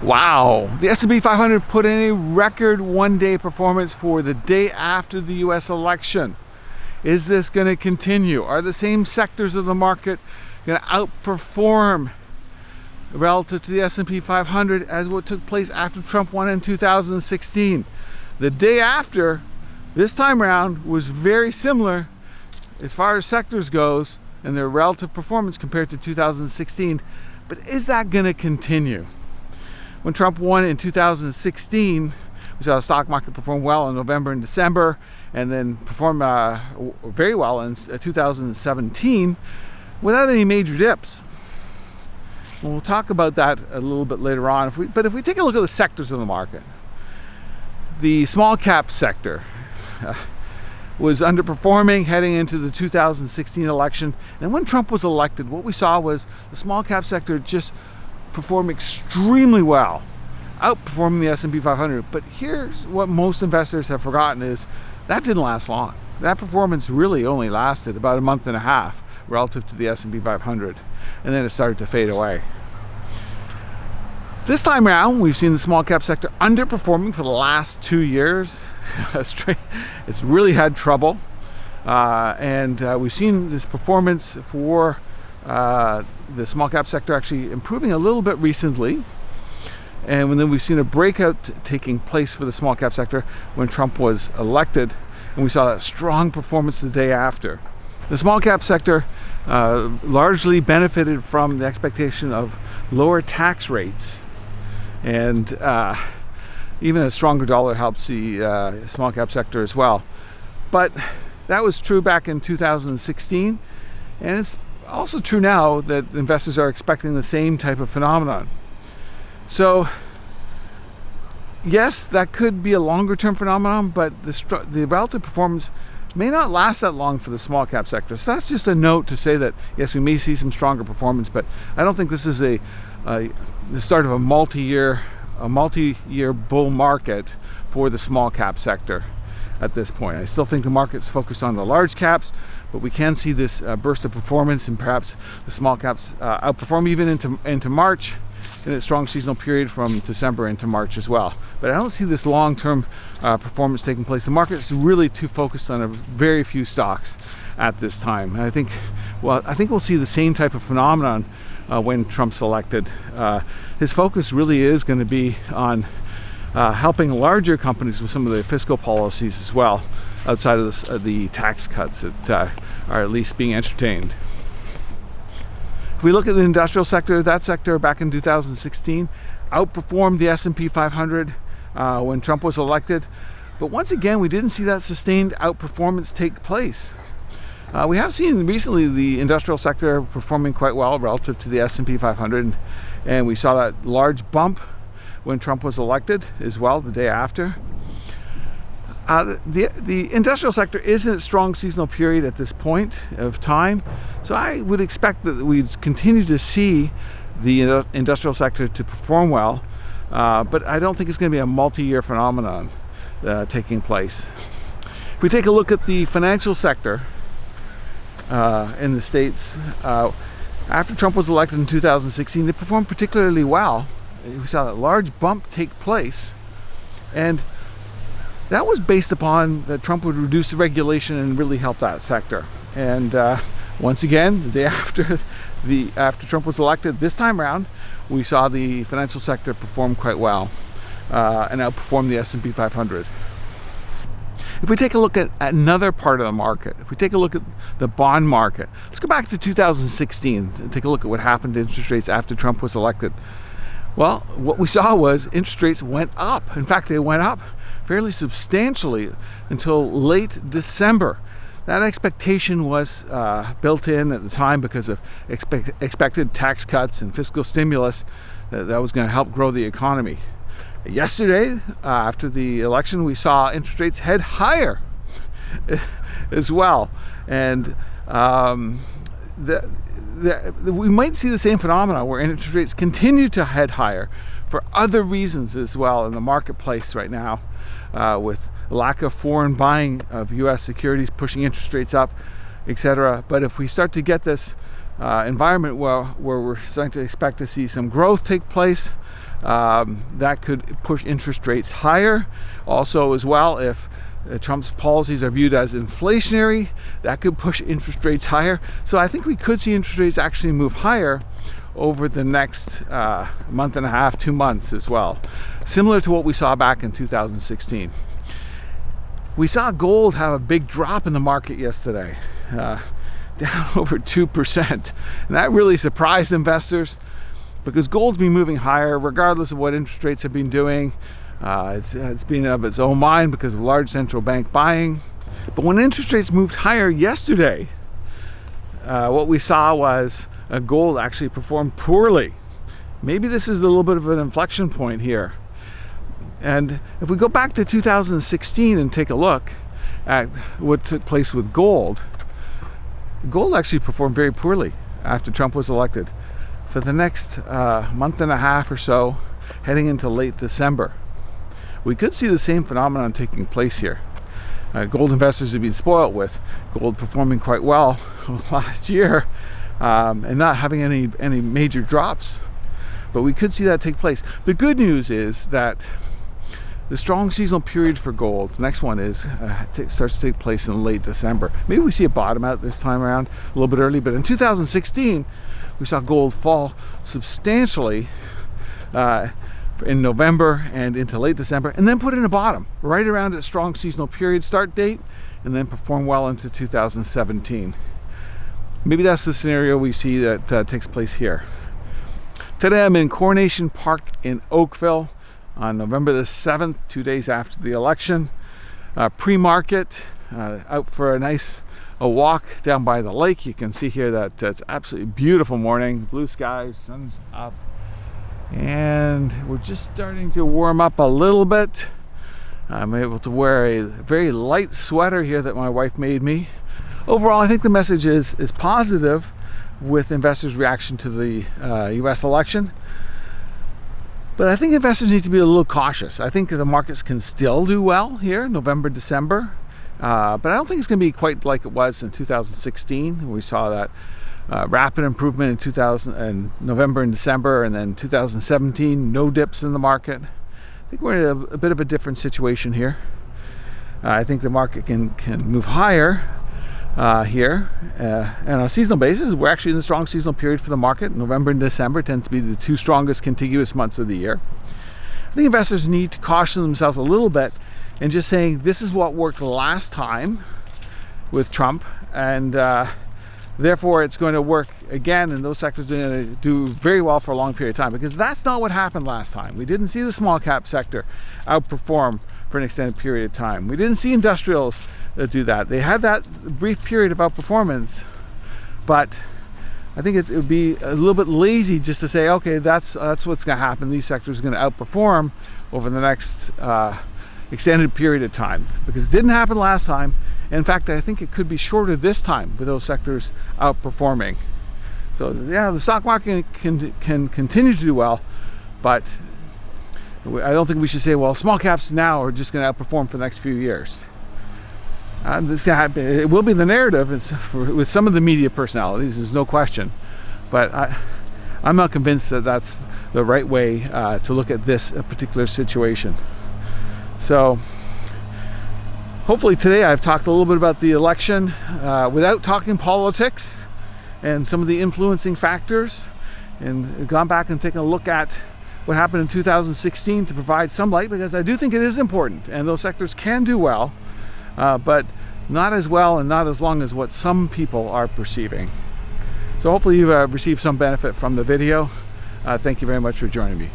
Wow, the S&P 500 put in a record one-day performance for the day after the US election. Is this going to continue? Are the same sectors of the market going to outperform relative to the S&P 500 as what took place after Trump won in 2016? The day after, this time around, was very similar as far as sectors goes and their relative performance compared to 2016. But is that going to continue? When Trump won in 2016, we saw the stock market perform well in November and December, and then perform very well in 2017 without any major dips. And we'll talk about that a little bit later on. But if we take a look at the sectors of the market, the small cap sector was underperforming heading into the 2016 election. And when Trump was elected, what we saw was the small cap sector just perform extremely well, outperforming the S&P 500. But here's what most investors have forgotten is that didn't last long. That performance really only lasted about a month and a half relative to the S&P 500, and then it started to fade away. This time around, we've seen the small cap sector underperforming for the last 2 years. It's really had trouble, and we've seen this performance for the small cap sector actually improving a little bit recently, and then we've seen a breakout taking place for the small cap sector when Trump was elected, and we saw that strong performance the day after. The small cap sector largely benefited from the expectation of lower tax rates, and even a stronger dollar helps the small cap sector as well. But that was true back in 2016, and it's also true now that investors are expecting the same type of phenomenon. So yes, that could be a longer term phenomenon, but the relative performance may not last that long for the small cap sector. So that's just a note to say that yes, we may see some stronger performance, but I don't think this is the start of a multi-year bull market for the small cap sector at this point. I still think the market's focused on the large caps, but we can see this burst of performance, and perhaps the small caps outperform even into March, in a strong seasonal period from December into March as well. But I don't see this long-term performance taking place. The market's really too focused on a very few stocks at this time. And I think we'll see the same type of phenomenon when Trump's elected. His focus really is going to be on helping larger companies with some of the fiscal policies as well, outside of the tax cuts that are at least being entertained. If we look at the industrial sector, that sector back in 2016 outperformed the S&P 500 when Trump was elected. But once again, we didn't see that sustained outperformance take place. We have seen recently the industrial sector performing quite well relative to the S&P 500, and we saw that large bump when Trump was elected as well the day after. The industrial sector is in its strong seasonal period at this point of time, so I would expect that we'd continue to see the industrial sector to perform well, but I don't think it's going to be a multi-year phenomenon taking place. If we take a look at the financial sector in the States, after Trump was elected in 2016, it performed particularly well. We saw that large bump take place, and that was based upon that Trump would reduce the regulation and really help that sector. And once again, the day after Trump was elected, this time around, we saw the financial sector perform quite well and outperform the S&P 500. If we take a look at another part of the market, if we take a look at the bond market, let's go back to 2016 and take a look at what happened to interest rates after Trump was elected. Well, what we saw was interest rates went up. In fact, they went up fairly substantially until late December. That expectation was built in at the time because of expected tax cuts and fiscal stimulus that was going to help grow the economy. Yesterday, after the election, we saw interest rates head higher as well. And we might see the same phenomena where interest rates continue to head higher for other reasons as well in the marketplace right now, with lack of foreign buying of U.S. securities pushing interest rates up, etc. But if we start to get this environment where we're starting to expect to see some growth take place, that could push interest rates higher. Also, as well, if Trump's policies are viewed as inflationary, that could push interest rates higher. So I think we could see interest rates actually move higher over the next month and a half, 2 months as well, similar to what we saw back in 2016. We saw gold have a big drop in the market yesterday, down over 2%, and that really surprised investors because gold's been moving higher regardless of what interest rates have been doing. It's been of its own mind because of large central bank buying. But when interest rates moved higher yesterday, what we saw was gold actually performed poorly. Maybe this is a little bit of an inflection point here. And if we go back to 2016 and take a look at what took place with gold, gold actually performed very poorly after Trump was elected for the next month and a half or so, heading into late December. We could see the same phenomenon taking place here. Gold investors have been spoiled with gold performing quite well last year and not having any major drops. But we could see that take place. The good news is that the strong seasonal period for gold, the next one is, starts to take place in late December. Maybe we see a bottom out this time around a little bit early, but in 2016, we saw gold fall substantially in November and into late December, and then put in a bottom right around its strong seasonal period start date, and then perform well into 2017. Maybe that's the scenario we see that takes place here. Today I'm in Coronation Park in Oakville on November the 7th, 2 days after the election. Pre-market, out for a walk down by the lake. You can see here that it's absolutely beautiful morning, blue skies, sun's up, and we're just starting to warm up a little bit. I'm able to wear a very light sweater here that my wife made me. Overall, I think the message is positive with investors' reaction to the US election. But I think investors need to be a little cautious. I think the markets can still do well here, November, December. But I don't think it's going to be quite like it was in 2016. We saw that rapid improvement in November and December, and then 2017, no dips in the market. I think we're in a bit of a different situation here. I think the market can move higher here. And on a seasonal basis, we're actually in the strong seasonal period for the market. November and December tend to be the two strongest contiguous months of the year. I think investors need to caution themselves a little bit and just saying this is what worked last time with Trump, and therefore it's going to work again, and those sectors are going to do very well for a long period of time, because that's not what happened last time. We didn't see the small cap sector outperform for an extended period of time. We didn't see industrials do that. They had that brief period of outperformance, but I think it would be a little bit lazy just to say, okay, that's what's going to happen. These sectors are going to outperform over the next extended period of time, because it didn't happen last time. In fact, I think it could be shorter this time with those sectors outperforming. So yeah, the stock market can continue to do well, but I don't think we should say, well, small caps now are just going to outperform for the next few years. This can happen. It will be the narrative with some of the media personalities, there's no question, but I'm not convinced that that's the right way to look at this particular situation. So hopefully today I've talked a little bit about the election without talking politics and some of the influencing factors, and gone back and taken a look at what happened in 2016 to provide some light, because I do think it is important, and those sectors can do well, but not as well and not as long as what some people are perceiving. So hopefully you've received some benefit from the video. Thank you very much for joining me.